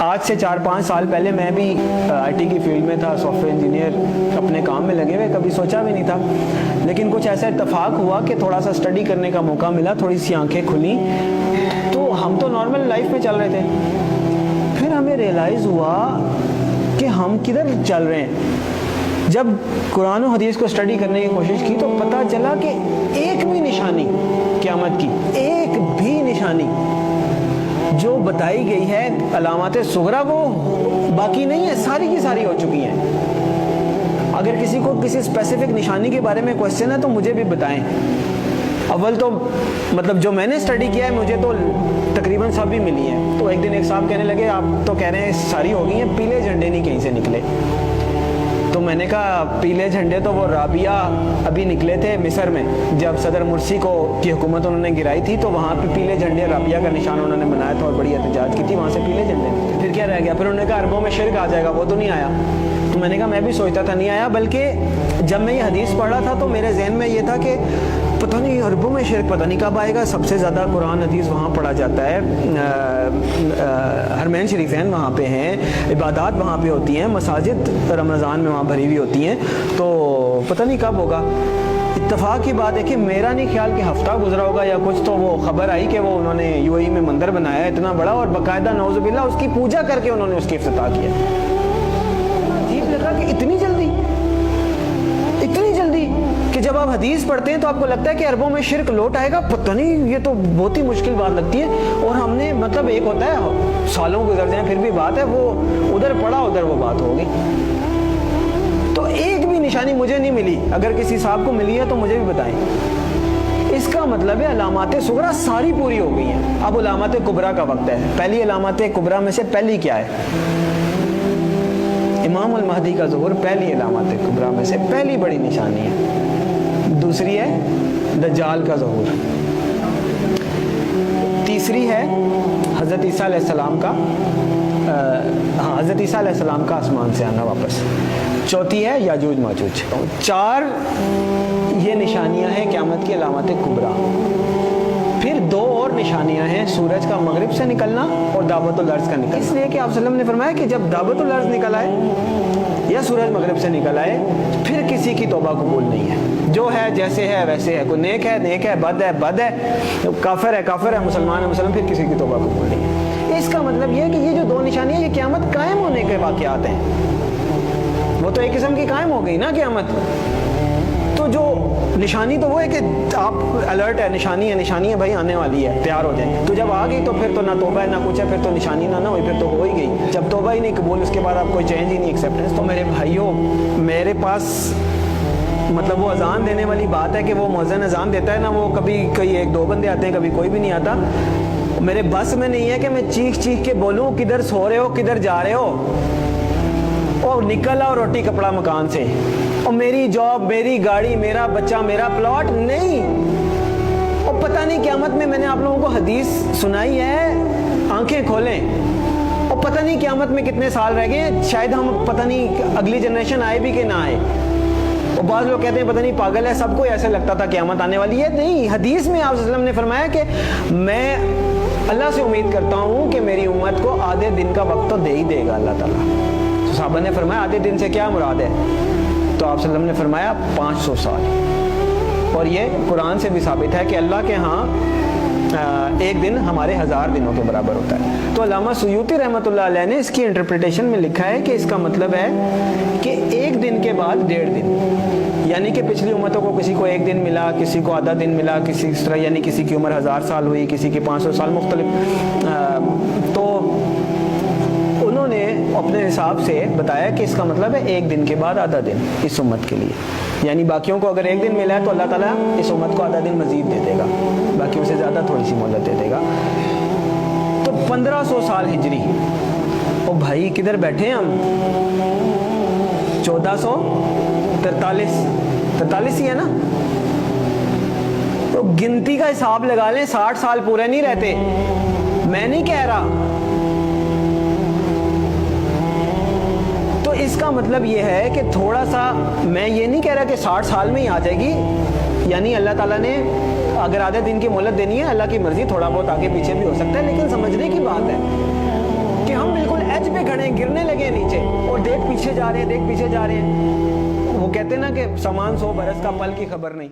آج سے 4-5 سال پہلے میں بھی آئی ٹی کی فیلڈ میں تھا، سافٹ ویئر انجینئر، اپنے کام میں لگے ہوئے، کبھی سوچا بھی نہیں تھا، لیکن کچھ ایسا اتفاق ہوا کہ تھوڑا سا اسٹڈی کرنے کا موقع ملا، تھوڑی سی آنکھیں کھلیں، تو ہم تو نارمل لائف میں چل رہے تھے، پھر ہمیں ریئلائز ہوا کہ ہم کدھر چل رہے ہیں۔ جب قرآن و حدیث کو اسٹڈی کرنے کی کوشش کی تو پتہ چلا کہ ایک بھی نشانی قیامت کی، ایک بھی نشانی جو بتائی گئی ہے علامات صغریٰ وہ باقی نہیں ہے، ساری کی ساری ہو چکی ہیں۔ اگر کسی کو کسی اسپیسیفک نشانی کے بارے میں کوشچن ہے تو مجھے بھی بتائیں۔ اول تو مطلب جو میں نے اسٹڈی کیا ہے مجھے تو تقریباً سب ہی ملی ہیں۔ تو ایک دن ایک صاحب کہنے لگے آپ تو کہہ رہے ہیں ساری ہو گئی ہیں، پیلے جھنڈے نہیں کہیں سے نکلے۔ تو میں نے کہا پیلے جھنڈے تو وہ رابعہ ابھی نکلے تھے مصر میں، جب صدر مرسی کی حکومت انہوں نے گرائی تھی تو وہاں پہ پیلے جھنڈے رابعہ کا نشان انہوں نے بنایا تھا اور بڑی احتجاج کی تھی، وہاں سے پیلے جھنڈے۔ پھر کیا رہ گیا؟ پھر انہوں نے کہا عربوں میں شرک آ جائے گا، وہ تو نہیں آیا۔ تو میں نے کہا میں بھی سوچتا تھا نہیں آیا، بلکہ جب میں یہ حدیث پڑھ رہا تھا تو میرے ذہن میں یہ تھا کہ پتہ نہیں عربوں میں شرک پتہ نہیں کب آئے گا۔ سب سے زیادہ قرآن حدیث وہاں پڑھا جاتا ہے، حرمین شریفین وہاں پہ ہیں، عبادات وہاں پہ ہوتی ہیں، مساجد رمضان میں وہاں بھری ہوئی ہوتی ہیں، تو پتہ نہیں کب ہوگا۔ اتفاق کی بات ہے کہ میرا نہیں خیال کہ ہفتہ گزرا ہوگا یا کچھ، تو وہ خبر آئی کہ وہ انہوں نے یو اے ای میں مندر بنایا ہے اتنا بڑا اور باقاعدہ نعوذ باللہ اس کی پوجا کر کے انہوں نے اس کی افتتاح کیا۔ عجیب لگا کہ اتنی جلدی کہ جب آپ حدیث پڑھتے ہیں تو آپ کو لگتا ہے کہ عربوں میں شرک لوٹ آئے گا، پتہ نہیں یہ تو بہت ہی مشکل بات لگتی ہے۔ اور ہم نے مطلب ایک ہوتا ہے سالوں گزر جائیں پھر بھی بات ہے، وہ ادھر پڑھا ادھر وہ بات ہوگی۔ تو ایک بھی نشانی مجھے نہیں ملی، اگر کسی صاحب کو ملی ہے تو مجھے بھی بتائیں۔ اس کا مطلب ہے علامات صغریٰ ساری پوری ہو گئی ہیں، اب علامات کبریٰ کا وقت ہے۔ پہلی علامات کبریٰ میں سے پہلی کیا ہے؟ امام المہدی کا ظہور پہلی علامات کبریٰ میں سے پہلی بڑی نشانی ہے۔ دوسری ہے دجال کا ظہور، تیسری ہے حضرت عیسیٰ علیہ السلام کا حضرت عیسیٰ علیہ السلام کا آسمان سے آنا واپس، چوتھی ہے یاجوج ماجوج۔ 4 یہ نشانیاں ہیں قیامت کی علامات کبریٰ۔ پھر 2 اور نشانیاں ہیں، سورج کا مغرب سے نکلنا اور دعوت الارض کا نکلنا۔ اس لیے کہ آپ صلی اللہ علیہ وسلم نے فرمایا کہ جب دعوت الارض نکل آئے یا سورج مغرب سے نکل آئے پھر کسی کی توبہ قبول نہیں ہے، جو ہے جیسے ہے ویسے ہے، کوئی نیک ہے، بد ہے، کافر ہے، مسلمان ہے مسلمان، پھر کسی کی توبہ قبول نہیں ہے۔ اس کا مطلب یہ ہے کہ یہ جو 2 نشانیاں یہ قیامت قائم ہونے کے واقعات ہیں، وہ تو ایک قسم کی قائم ہو گئی نا قیامت۔ تو جو نشانی تو وہ ہے کہ آپ الرٹ ہے، نشانی ہے بھائی آنے والی ہے، تیار ہو جائیں۔ تو جب آ گئی تو پھر تو نہ توبہ ہے نہ کچھ ہے، پھر تو نشانی نہ ہوئی، پھر تو ہو ہی گئی۔ جب توبہ ہی نہیں قبول، اس کے بعد آپ کوئی چینج ہی نہیں، ایکسیپٹنس۔ تو میرے بھائیوں، میرے پاس مطلب وہ اذان دینے والی بات ہے کہ وہ مؤذن اذان دیتا ہے نا، وہ کبھی کوئی 1-2 بندے آتے ہیں، کبھی کوئی بھی نہیں آتا۔ میرے بس میں نہیں ہے کہ میں چیخ کے بولوں کدھر سو رہے ہو، کدھر جا رہے ہو، اور نکل آؤ روٹی کپڑا مکان سے، اور میری جاب، میری گاڑی، میرا بچہ، میرا پلاٹ نہیں۔ اور پتہ نہیں قیامت میں نے آپ لوگوں کو حدیث سنائی ہے، آنکھیں کھولیں، اور پتہ نہیں قیامت میں کتنے سال رہ گئے، شاید ہم پتہ نہیں اگلی جنریشن آئے بھی کہ نہ آئے۔ اور بعض لوگ کہتے ہیں پتہ نہیں پاگل ہے، سب کو ایسے لگتا تھا قیامت آنے والی ہے۔ نہیں، حدیث میں آپ صلی اللہ علیہ وسلم نے فرمایا کہ میں اللہ سے امید کرتا ہوں کہ میری امت کو آدھے دن کا وقت تو دے ہی دے گا اللہ تعالیٰ۔ تو صحابہ نے فرمایا آدھے دن سے کیا مراد ہے؟ تو آپ صلی اللہ علیہ وسلم نے فرمایا 500 سال۔ اور یہ قرآن سے بھی ثابت ہے کہ اللہ کے ہاں ایک دن ہمارے 1000 دنوں کے برابر ہوتا ہے۔ تو علامہ سیوطی رحمۃ اللہ علیہ نے اس کی انٹرپریٹیشن میں لکھا ہے کہ اس کا مطلب ہے کہ 1 دن کے بعد 1.5 دن، یعنی کہ پچھلی امتوں کو کسی کو 1 دن ملا، کسی کو آدھا دن ملا، کسی اس طرح، یعنی کسی کی عمر 1000 سال ہوئی، کسی کی 500 سال، مختلف۔ تو انہوں نے اپنے حساب سے بتایا کہ اس کا مطلب ہے 1 دن کے بعد آدھا دن اس امت کے لیے، یعنی باقیوں کو اگر 1 دن ملا ہے تو اللہ تعالیٰ اس امت کو آدھا دن مزید دے دے گا، باقیوں سے زیادہ تھوڑی سی مہلت دے دے گا۔ تو 1500 سال ہجری، او بھائی کدھر بیٹھے ہیں ہم؟ 1443 ہی ہے نا؟ تو گنتی کا حساب لگا لیں، 60 سال پورے نہیں رہتے۔ میں نہیں کہہ رہا، تو اس کا مطلب یہ ہے کہ تھوڑا سا، میں یہ نہیں کہہ رہا کہ 60 سال میں ہی آ جائے گی، یعنی اللہ تعالیٰ نے اگر آدھے دن کی مہلت دینی ہے، اللہ کی مرضی، تھوڑا بہت آگے پیچھے بھی ہو سکتا ہے، لیکن سمجھنے کی بات ہے کہ ہم بالکل گرنے لگے نیچے اور دیکھ پیچھے جا رہے ہیں، دیکھ پیچھے جا رہے ہیں. وہ کہتے ہیں نا کہ سامان 100 برس کا، پل کی خبر نہیں.